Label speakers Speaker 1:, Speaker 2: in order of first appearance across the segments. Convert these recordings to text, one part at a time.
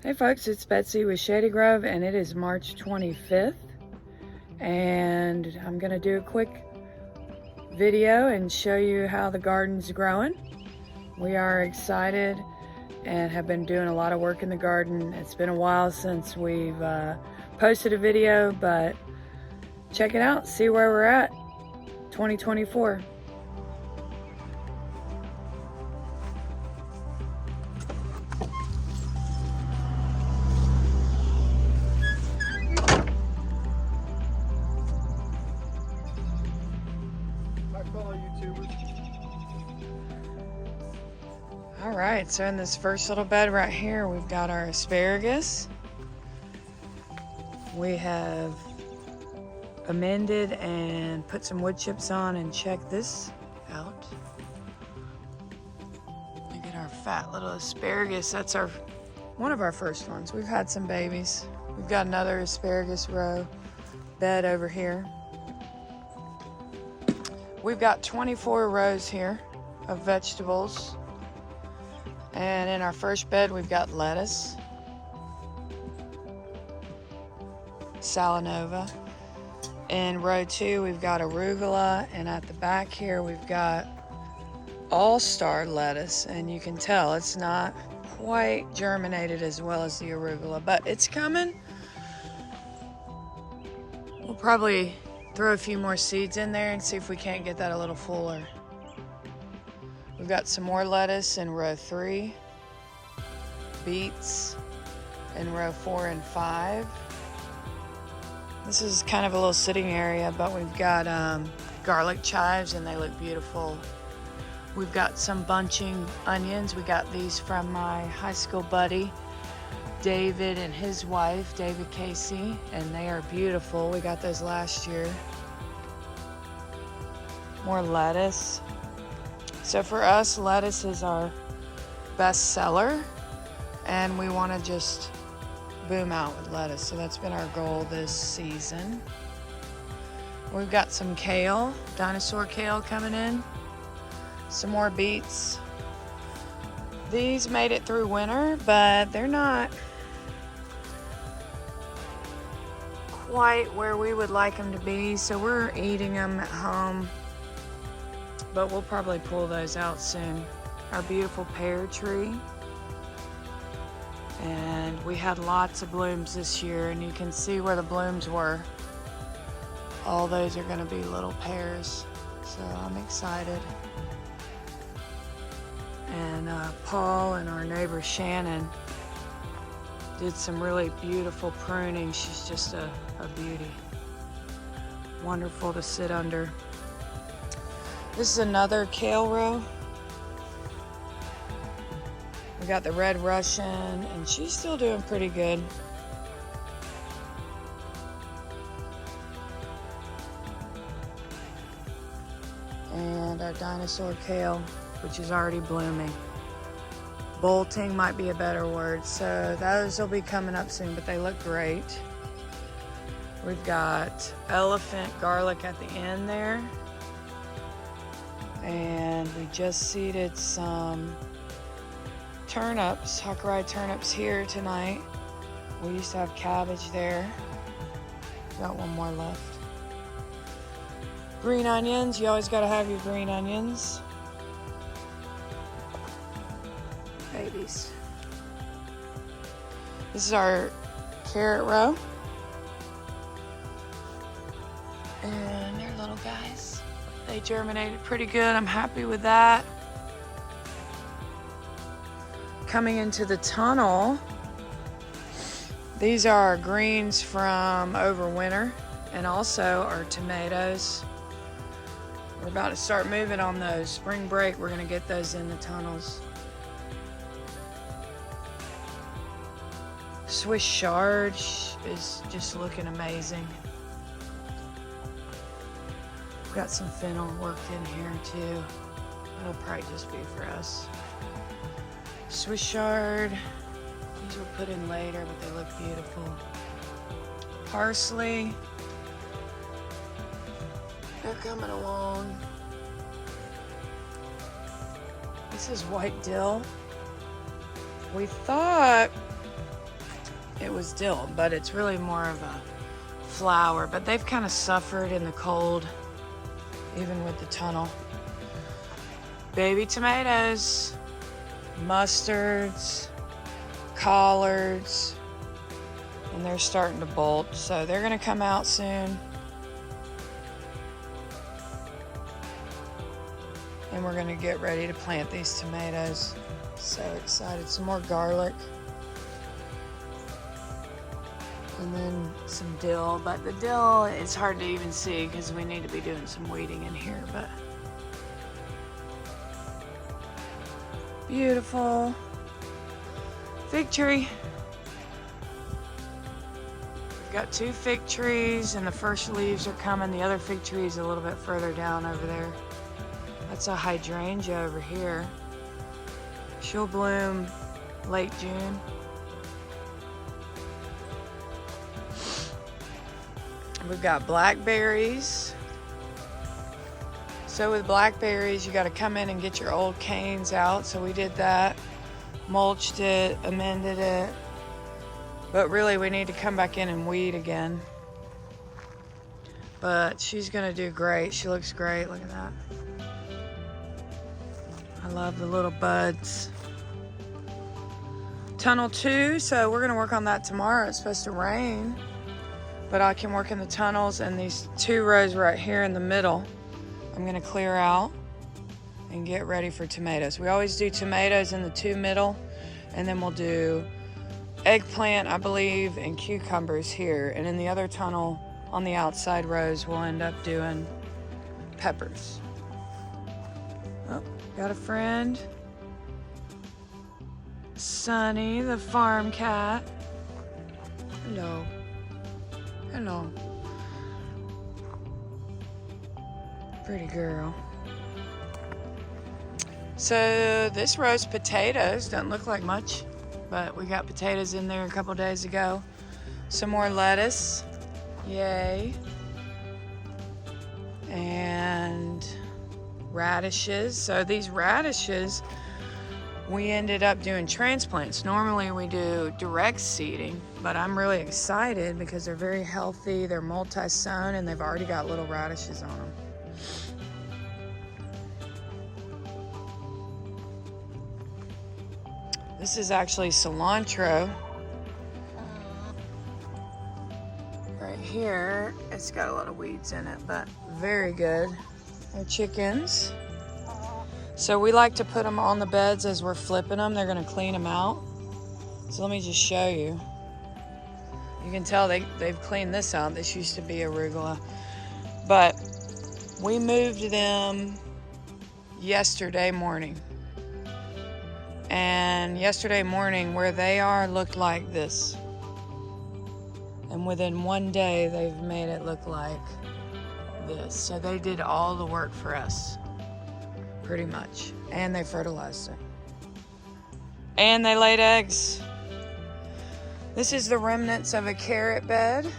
Speaker 1: Hey folks, it's Betsy with Shady Grove, and it is March 25th, and I'm gonna do a quick video and show you how the garden's growing. We are excited and have been doing a lot of work in the garden. It's been a while since we've posted a video, but check it out, see where we're at, 2024. All right, so in this first little bed right here, we've got our asparagus. We have amended and put some wood chips on, and check this out. Look at our fat little asparagus. That's one of our first ones. We've had some babies. We've got another asparagus row bed over here. We've got 24 rows here of vegetables. And in our first bed, we've got lettuce, Salanova. In row 2, we've got arugula, and at the back here, we've got all-star lettuce, and you can tell it's not quite germinated as well as the arugula, but it's coming. We'll probably throw a few more seeds in there and see if we can't get that a little fuller. We've got some more lettuce in row 3, beets in row 4 and 5. This is kind of a little sitting area, but we've got garlic chives, and they look beautiful. We've got some bunching onions. We got these from my high school buddy, David, and his wife, David Casey, and they are beautiful. We got those last year. More lettuce. So for us, lettuce is our best seller, and we want to just boom out with lettuce. So that's been our goal this season. We've got some kale, dinosaur kale coming in. Some more beets. These made it through winter, but they're not quite where we would like them to be, so we're eating them at home, but we'll probably pull those out soon. Our beautiful pear tree. And we had lots of blooms this year, and you can see where the blooms were. All those are gonna be little pears, so I'm excited. And Paul and our neighbor Shannon did some really beautiful pruning. She's just a beauty. Wonderful to sit under. This is another kale row. We got the red Russian, and she's still doing pretty good. And our dinosaur kale, which is already blooming. Bolting might be a better word. So those will be coming up soon, but they look great. We've got elephant garlic at the end there. And we just seeded some turnips, Hakurei turnips here tonight. We used to have cabbage there. Got one more left. Green onions, you always gotta have your green onions. Babies. This is our carrot row. And they're little guys. They germinated pretty good. I'm happy with that. Coming into the tunnel, these are our greens from over winter, and also our tomatoes. We're about to start moving on those. Spring break, we're gonna get those in the tunnels. Swiss chard is just looking amazing. We've got some fennel worked in here too. It'll probably just be for us. Swiss chard. These were put in later, but they look beautiful. Parsley. They're coming along. This is white dill. We thought was dill, but it's really more of a flower. But they've kind of suffered in the cold, even with the tunnel. Baby tomatoes, mustards, collards, and they're starting to bolt, so they're gonna come out soon. And we're gonna get ready to plant these tomatoes. So excited. Some more garlic. And then some dill, but the dill is hard to even see because we need to be doing some weeding in here, but beautiful. Fig tree. We've got 2 fig trees and the first leaves are coming. The other fig tree is a little bit further down over there. That's a hydrangea over here. She'll bloom late June. We've got blackberries. So with blackberries, you got to come in and get your old canes out. So we did that, mulched it, amended it. But really we need to come back in and weed again. But she's gonna do great. She looks great, look at that. I love the little buds. Tunnel 2, so we're gonna work on that tomorrow. It's supposed to rain, but I can work in the tunnels, and these 2 rows right here in the middle, I'm gonna clear out and get ready for tomatoes. We always do tomatoes in the 2 middle, and then we'll do eggplant, I believe, and cucumbers here. And in the other tunnel on the outside rows, we'll end up doing peppers. Oh, got a friend. Sunny, the farm cat. Hello. Hello. Pretty girl. So this roast potatoes doesn't look like much, but we got potatoes in there a couple days ago. Some more lettuce. Yay. And radishes. So these radishes, we ended up doing transplants. Normally we do direct seeding, but I'm really excited because they're very healthy, they're multi-sown, and they've already got little radishes on them. This is actually cilantro. Right here, it's got a lot of weeds in it, but very good. They're chickens. So we like to put them on the beds as we're flipping them. They're gonna clean them out. So let me just show you. You can tell they've cleaned this out. This used to be arugula. But we moved them yesterday morning. And yesterday morning, where they are looked like this. And within one day, they've made it look like this. So they did all the work for us, pretty much. And they fertilized it. And they laid eggs. This is the remnants of a carrot bed.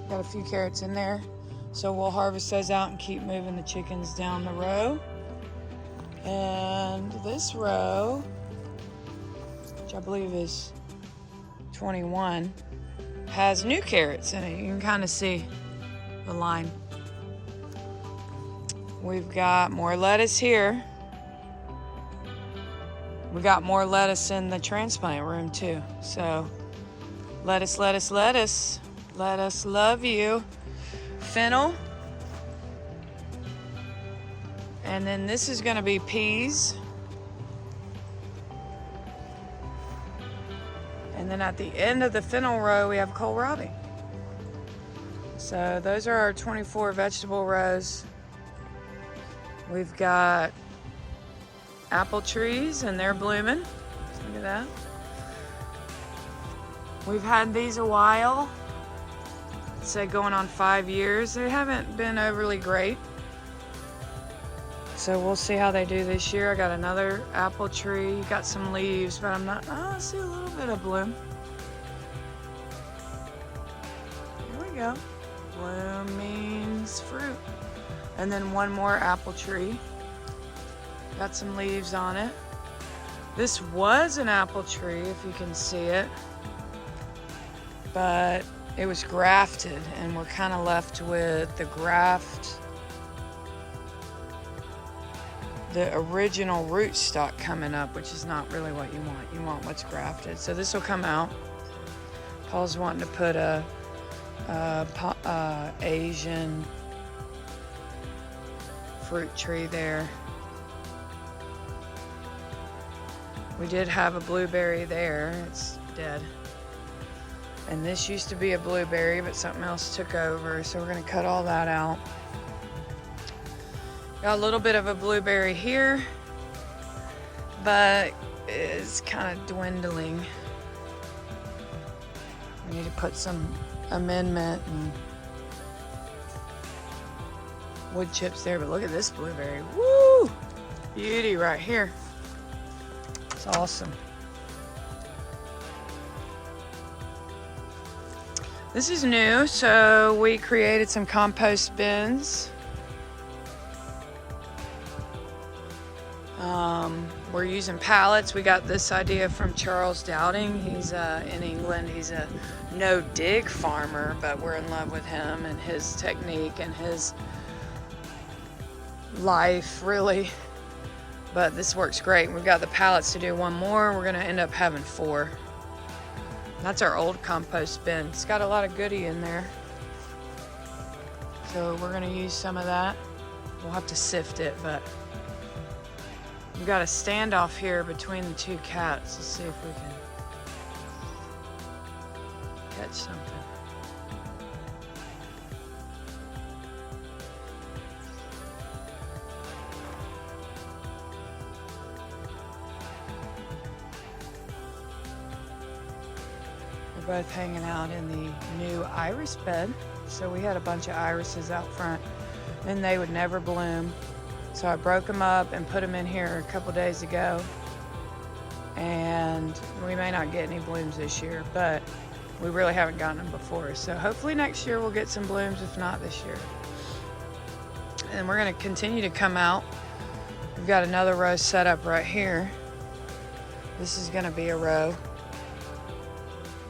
Speaker 1: Got a few carrots in there. So we'll harvest those out and keep moving the chickens down the row. And this row, which I believe is 21, has new carrots in it. You can kind of see the line. We've got more lettuce here. We got more lettuce in the transplant room too. So lettuce, lettuce, lettuce. Let us love you. Fennel. And then this is going to be peas. And then at the end of the fennel row, we have kohlrabi. So those are our 24 vegetable rows. We've got apple trees, and they're blooming. Look at that. We've had these a while. Say going on 5 years. They haven't been overly great. So we'll see how they do this year. I got another apple tree, got some leaves, but I'm not, oh, I see a little bit of bloom. Here we go. Bloom means fruit. And then one more apple tree. Got some leaves on it. This was an apple tree, if you can see it. but it was grafted, and we're kind of left with the graft, the original root stock coming up, which is not really what you want. You want what's grafted. So this will come out. Paul's wanting to put a Asian fruit tree there. We did have a blueberry there. It's dead. And this used to be a blueberry, but something else took over, so we're gonna cut all that out. Got a little bit of a blueberry here, but it's kind of dwindling. We need to put some amendment and wood chips there, but look at this blueberry. Woo! Beauty right here. It's awesome. This is new, so we created some compost bins. We're using pallets. We got this idea from Charles Dowding. He's in England. He's a no-dig farmer, but we're in love with him and his technique and his life, really. But this works great. We've got the pallets to do one more. We're gonna end up having 4. That's our old compost bin. It's got a lot of goodie in there. So we're gonna use some of that. We'll have to sift it, but we've got a standoff here between the 2 cats. Let's see if we can catch something. We're both hanging out in the new iris bed. So we had a bunch of irises out front and they would never bloom. So I broke them up and put them in here a couple days ago. And we may not get any blooms this year, but we really haven't gotten them before. So hopefully next year we'll get some blooms, if not this year. And we're gonna continue to come out. We've got another row set up right here. This is gonna be a row.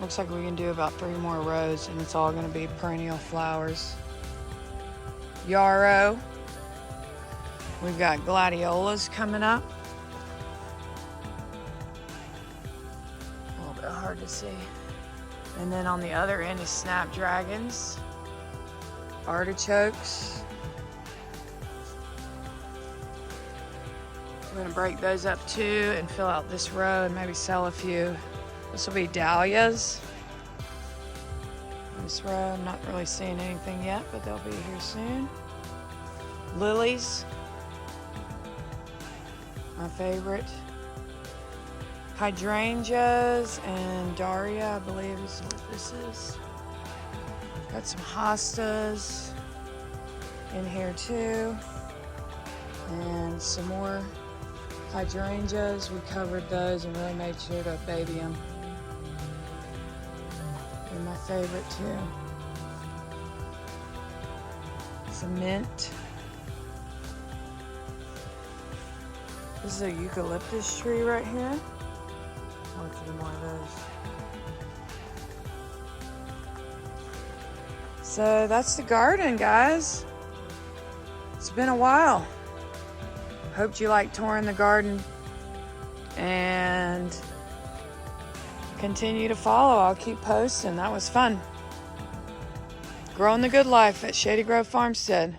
Speaker 1: Looks like we can do about 3 more rows and it's all gonna be perennial flowers. Yarrow. We've got gladiolas coming up. A little bit hard to see. And then on the other end is snapdragons, artichokes. We're gonna break those up too and fill out this row and maybe sell a few. This will be dahlias. This row, I'm not really seeing anything yet, but they'll be here soon. Lilies. My favorite. Hydrangeas and Daria, I believe is what this is. Got some hostas in here too. And some more hydrangeas. We covered those and really made sure to baby them. They're my favorite too. Some mint. This is a eucalyptus tree right here. Want a few more of those. So that's the garden, guys. It's been a while. Hoped you liked touring the garden and continue to follow. I'll keep posting. That was fun. Growing the good life at Shady Grove Farmstead.